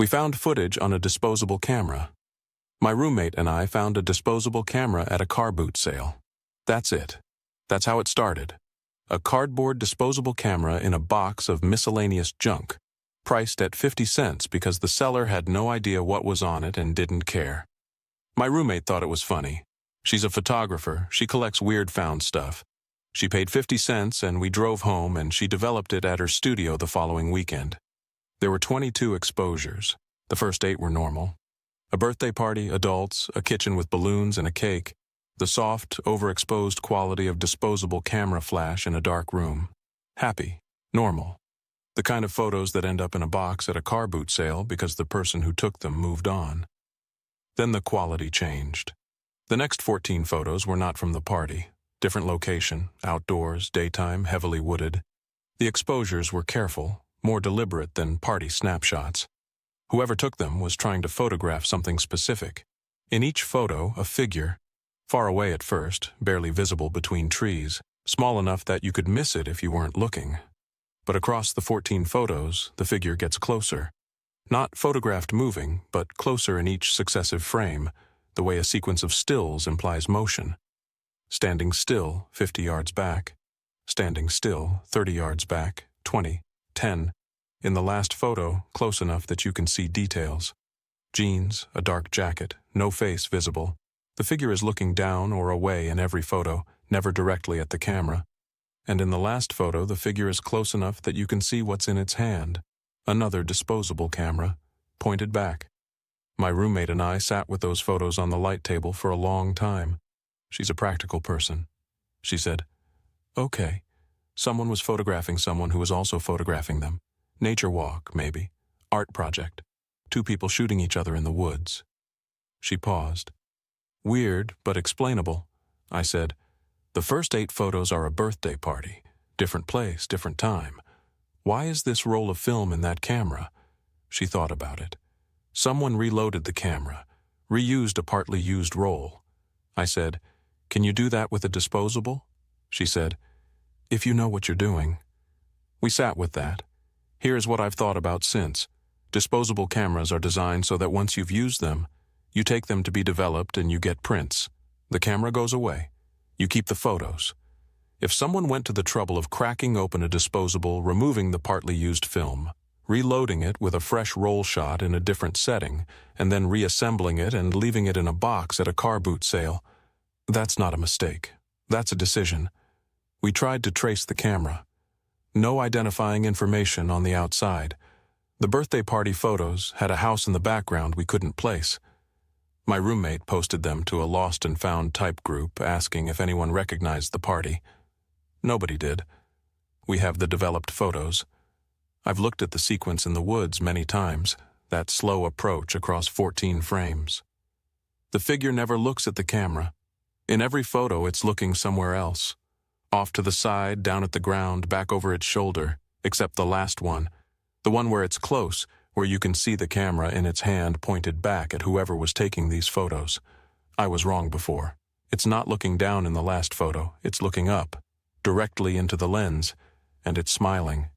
We found footage on a disposable camera. My roommate and I found a disposable camera at a car boot sale. That's it. That's how it started. A cardboard disposable camera in a box of miscellaneous junk, priced at 50 cents because the seller had no idea what was on it and didn't care. My roommate thought it was funny. She's a photographer. She collects weird found stuff. She paid 50 cents and we drove home and she developed it at her studio the following weekend. There were 22 exposures. The first 8 were normal. A birthday party, adults, a kitchen with balloons and a cake, the soft, overexposed quality of disposable camera flash in a dark room. Happy, normal. The kind of photos that end up in a box at a car boot sale because the person who took them moved on. Then the quality changed. The next 14 photos were not from the party. Different location, outdoors, daytime, heavily wooded. The exposures were careful, more deliberate than party snapshots. Whoever took them was trying to photograph something specific. In each photo, a figure, far away at first, barely visible between trees, small enough that you could miss it if you weren't looking. But across the 14 photos, the figure gets closer. Not photographed moving, but closer in each successive frame, the way a sequence of stills implies motion. Standing still, 50 yards back. Standing still, 30 yards back, 20, 10. In the last photo, close enough that you can see details. Jeans, a dark jacket, no face visible. The figure is looking down or away in every photo, never directly at the camera. And in the last photo, the figure is close enough that you can see what's in its hand. Another disposable camera, pointed back. My roommate and I sat with those photos on the light table for a long time. She's a practical person. She said, "Okay, someone was photographing someone who was also photographing them. Nature walk, maybe. Art project. 2 people shooting each other in the woods." She paused. "Weird, but explainable." I said, "The first 8 photos are a birthday party. Different place, different time. Why is this roll of film in that camera?" She thought about it. Someone reloaded the camera, reused a partly used roll. I said, "Can you do that with a disposable?" She said, "If you know what you're doing." We sat with that. Here's what I've thought about since. Disposable cameras are designed so that once you've used them, you take them to be developed and you get prints. The camera goes away. You keep the photos. If someone went to the trouble of cracking open a disposable, removing the partly used film, reloading it with a fresh roll shot in a different setting, and then reassembling it and leaving it in a box at a car boot sale, that's not a mistake. That's a decision. We tried to trace the camera. No identifying information on the outside. The birthday party photos had a house in the background we couldn't place. My roommate posted them to a lost and found type group asking if anyone recognized the party. Nobody did. We have the developed photos. I've looked at the sequence in the woods many times, that slow approach across 14 frames. The figure never looks at the camera. In every photo, it's looking somewhere else. Off to the side, down at the ground, back over its shoulder, except the last one. The one where it's close, where you can see the camera in its hand pointed back at whoever was taking these photos. I was wrong before. It's not looking down in the last photo, it's looking up, directly into the lens, and it's smiling.